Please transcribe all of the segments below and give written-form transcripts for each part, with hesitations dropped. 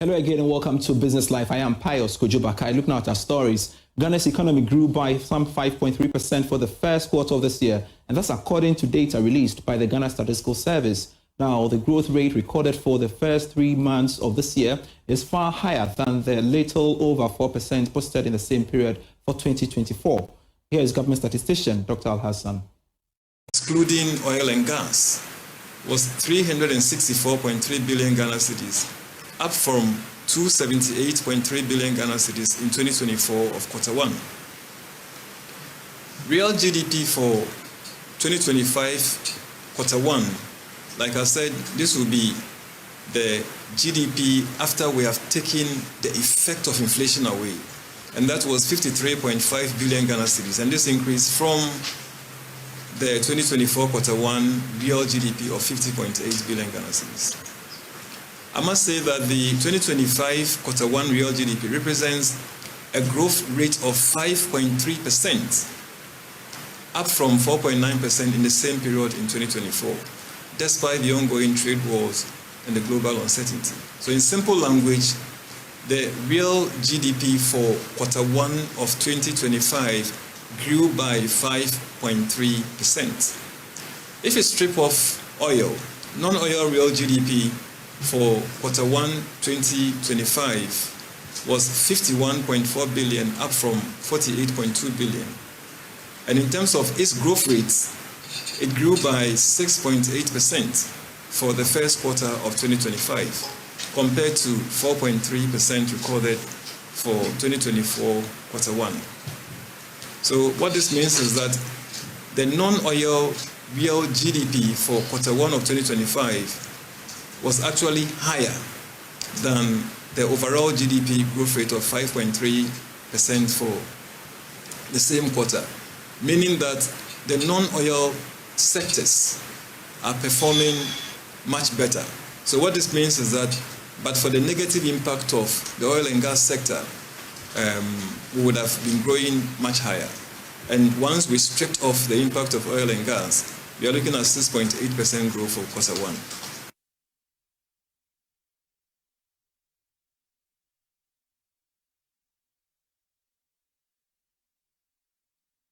Hello again and welcome to Business Life. I am Pius Kojobakai. Looking at our stories, Ghana's economy grew by some 5.3% for the first quarter of this year, and that's according to data released by the Ghana Statistical Service. Now, the growth rate recorded for the first 3 months of this year is far higher than the little over 4% posted in the same period for 2024. Here is government statistician Dr. Al-Hassan. Excluding oil and gas, was 364.3 billion Ghana cedis, up from 278.3 billion Ghana cedis in 2024 of quarter one. Real GDP for 2025 quarter one, like I said, this will be the GDP after we have taken the effect of inflation away, and that was 53.5 billion Ghana cedis, and this increased from the 2024 quarter one real GDP of 50.8 billion Ghana cedis. I must say that the 2025 quarter one real GDP represents a growth rate of 5.3%, up from 4.9% in the same period in 2024, despite the ongoing trade wars and the global uncertainty. So in simple language, the real GDP for quarter one of 2025 grew by 5.3%. If you strip off oil, non-oil real GDP for quarter one 2025 was 51.4 billion, up from 48.2 billion. And in terms of its growth rates, it grew by 6.8% for the first quarter of 2025, compared to 4.3% recorded for 2024 quarter one. So what this means is that the non-oil real GDP for quarter one of 2025 was actually higher than the overall GDP growth rate of 5.3% for the same quarter, meaning that the non-oil sectors are performing much better. So what this means is that, but for the negative impact of the oil and gas sector, we would have been growing much higher. And once we stripped off the impact of oil and gas, we are looking at 6.8% growth for quarter one.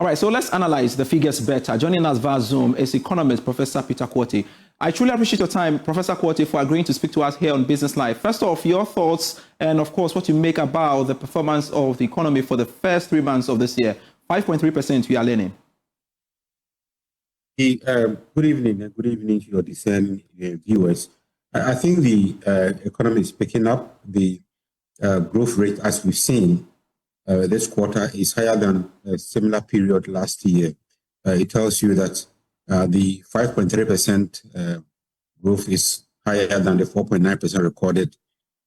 All right, so let's analyze the figures better. Joining us via Zoom is economist Professor Peter Quartey. I truly appreciate your time, Professor Quartey, for agreeing to speak to us here on Business Life. First off, your thoughts and, of course, what you make about the performance of the economy for the first 3 months of this year. 5.3% we are learning. Good evening, and good evening to your discerning viewers. I think the economy is picking up. The growth rate, as we've seen, this quarter is higher than a similar period last year. It tells you that the 5.3% growth is higher than the 4.9% recorded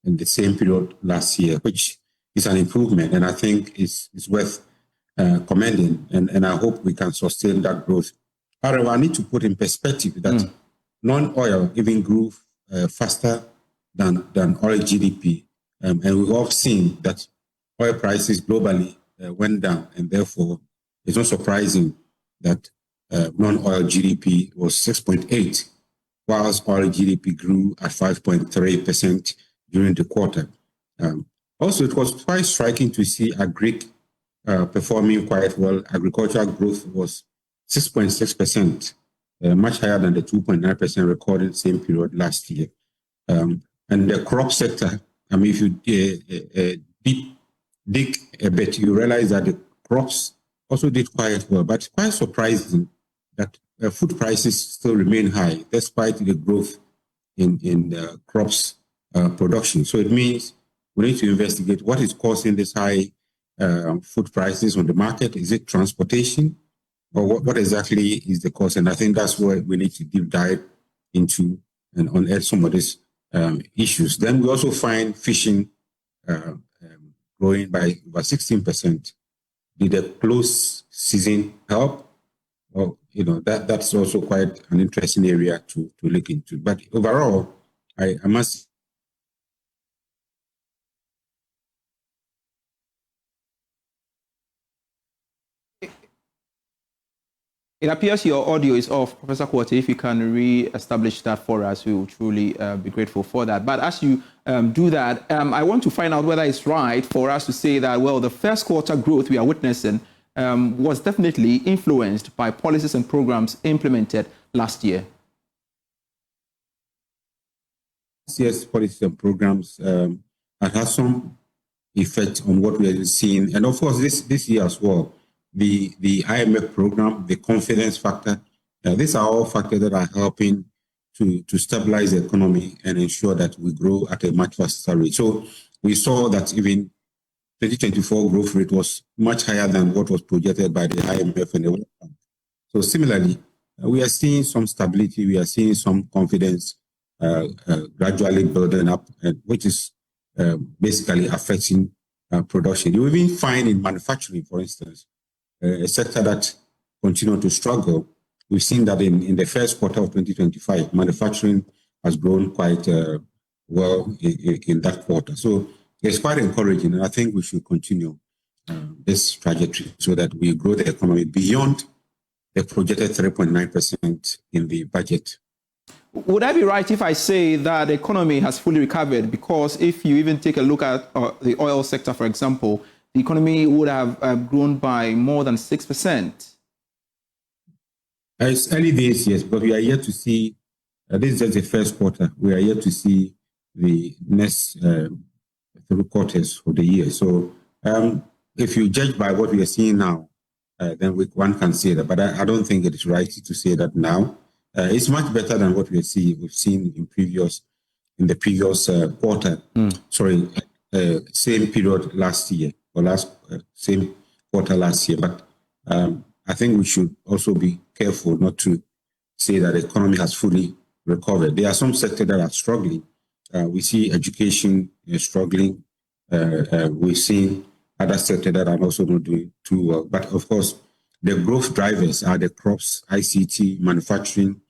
in the same period last year, which is an improvement, and I think is worth commending, and I hope we can sustain that growth. However, I need to put in perspective that non-oil even grew faster than oil GDP, and we've all seen that oil prices globally went down, and therefore it's not surprising that non-oil GDP was 6.8, whilst oil GDP grew at 5.3% during the quarter. Also, it was quite striking to see agri performing quite well. Agricultural growth was 6.6%, much higher than the 2.9% recorded same period last year. And the crop sector, I mean, if you dig a bit, you realize that the crops also did quite well, but it's quite surprising that food prices still remain high despite the growth in the crops production. So it means we need to investigate what is causing this high food prices on the market. Is it transportation, or what exactly is the cause? And I think that's where we need to deep dive into and unearth some of these issues. Then we also find fishing growing by about 16%. Did the close season help? Well, that's also quite an interesting area to look into. But overall, I must It appears your audio is off, Professor Quartey. If you can re-establish that for us, we will truly be grateful for that. But as you do that, I want to find out whether it's right for us to say that, well, the first quarter growth we are witnessing was definitely influenced by policies and programs implemented last year. Yes, policies and programs had some effect on what we are seeing. And of course, this year as well, the IMF program, the confidence factor, these are all factors that are helping to stabilize the economy and ensure that we grow at a much faster rate. So we saw that even 2024 growth rate was much higher than what was projected by the IMF and the World Bank. So similarly, we are seeing some stability, we are seeing some confidence gradually building up, which is basically affecting production. You even find in manufacturing, for instance, a sector that continued to struggle. We've seen that in the first quarter of 2025, manufacturing has grown quite well in that quarter. So it's quite encouraging, and I think we should continue this trajectory so that we grow the economy beyond the projected 3.9% in the budget. Would I be right if I say that the economy has fully recovered? Because if you even take a look at the oil sector, for example, the economy would have grown by more than 6%. It's early days, yes, but we are yet to see, this is just the first quarter, we are yet to see the next 3 quarters of the year. So if you judge by what we are seeing now, then one can say that, but I don't think it is right to say that now. It's much better than what we've seen in the previous quarter. Same period last year or same quarter last year. But I think we should also be careful not to say that the economy has fully recovered. There are some sectors that are struggling. We see education struggling. We've seen other sectors that are also not doing too well. But of course, the growth drivers are the crops, ICT, manufacturing,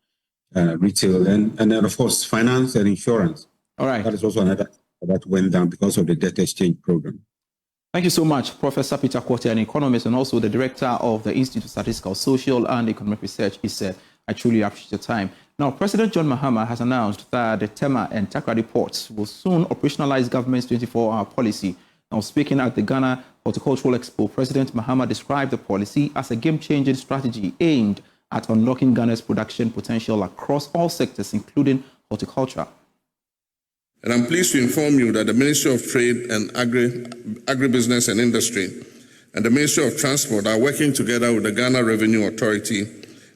retail, and then of course, finance and insurance. All right. That is also another that went down because of the debt exchange program. Thank you so much, Professor Peter Quartey, an economist and also the director of the Institute of Statistical, Social and Economic Research. He said, I truly appreciate your time. Now, President John Mahama has announced that the Tema and Takoradi ports will soon operationalize government's 24-hour policy. Now, speaking at the Ghana Horticultural Expo, President Mahama described the policy as a game-changing strategy aimed at unlocking Ghana's production potential across all sectors, including horticulture. And I'm pleased to inform you that the Ministry of Trade and Agribusiness and Industry and the Ministry of Transport are working together with the Ghana Revenue Authority,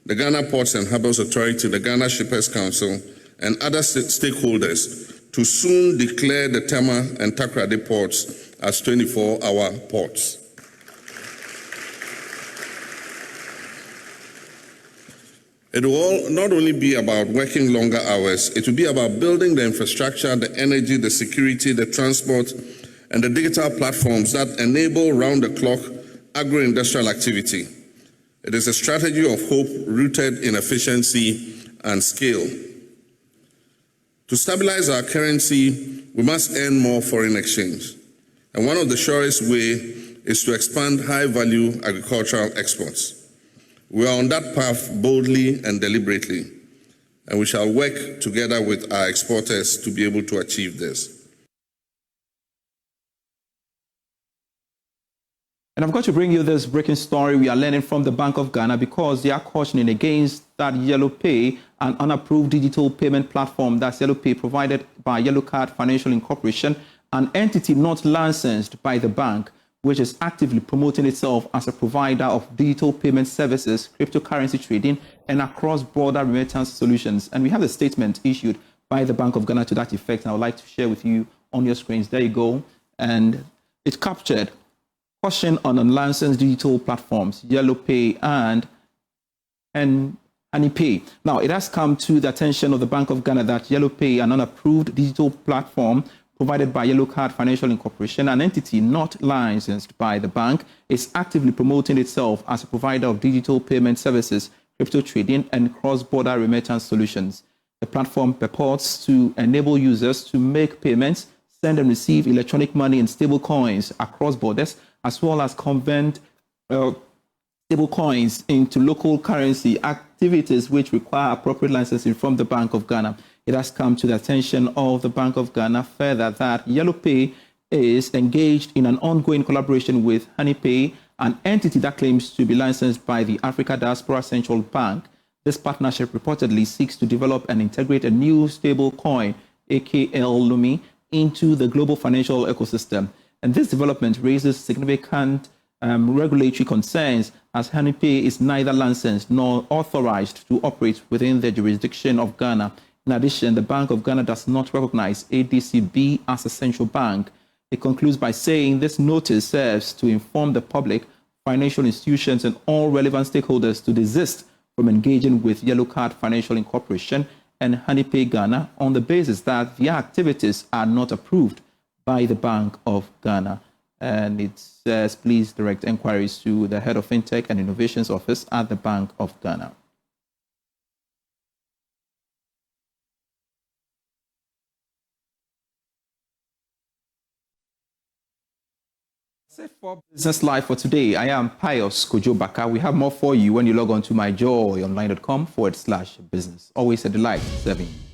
the Ghana Ports and Harbours Authority, the Ghana Shippers Council, and other stakeholders to soon declare the Tema and Takoradi ports as 24-hour ports. It will not only be about working longer hours, it will be about building the infrastructure, the energy, the security, the transport, and the digital platforms that enable round-the-clock agro-industrial activity. It is a strategy of hope rooted in efficiency and scale. To stabilize our currency, we must earn more foreign exchange. And one of the surest ways is to expand high-value agricultural exports. We are on that path boldly and deliberately, and we shall work together with our exporters to be able to achieve this. And I've got to bring you this breaking story we are learning from the Bank of Ghana because they are cautioning against that Yellow Pay, an unapproved digital payment platform that's Yellow Pay provided by Yellow Card Financial Incorporation, an entity not licensed by the bank, which is actively promoting itself as a provider of digital payment services, cryptocurrency trading, and cross-border remittance solutions. And we have a statement issued by the Bank of Ghana to that effect, and I would like to share with you on your screens. There you go. And it captured caution on unlicensed digital platforms, Yellow Pay and HoneyPay. Now, it has come to the attention of the Bank of Ghana that Yellow Pay, an unapproved digital platform provided by Yellow Card Financial Incorporation, an entity not licensed by the bank, is actively promoting itself as a provider of digital payment services, crypto trading, and cross-border remittance solutions. The platform purports to enable users to make payments, send and receive electronic money and stable coins across borders, as well as convert stable coins into local currency activities which require appropriate licensing from the Bank of Ghana. It has come to the attention of the Bank of Ghana further that Yellow Pay is engaged in an ongoing collaboration with HoneyPay, an entity that claims to be licensed by the Africa Diaspora Central Bank. This partnership reportedly seeks to develop and integrate a new stable coin, AKL Lumi, into the global financial ecosystem. And this development raises significant regulatory concerns, as HoneyPay is neither licensed nor authorized to operate within the jurisdiction of Ghana. In addition, the Bank of Ghana does not recognize ADCB as a central bank. It concludes by saying this notice serves to inform the public, financial institutions, and all relevant stakeholders to desist from engaging with Yellow Card Financial Incorporation and HoneyPay Ghana on the basis that their activities are not approved by the Bank of Ghana. And it says, please direct inquiries to the Head of FinTech and Innovations Office at the Bank of Ghana. That's it for Business Live for today. I am Pius Kojo Baka. We have more for you when you log on to myjoyonline.com/business. Always a delight serving you.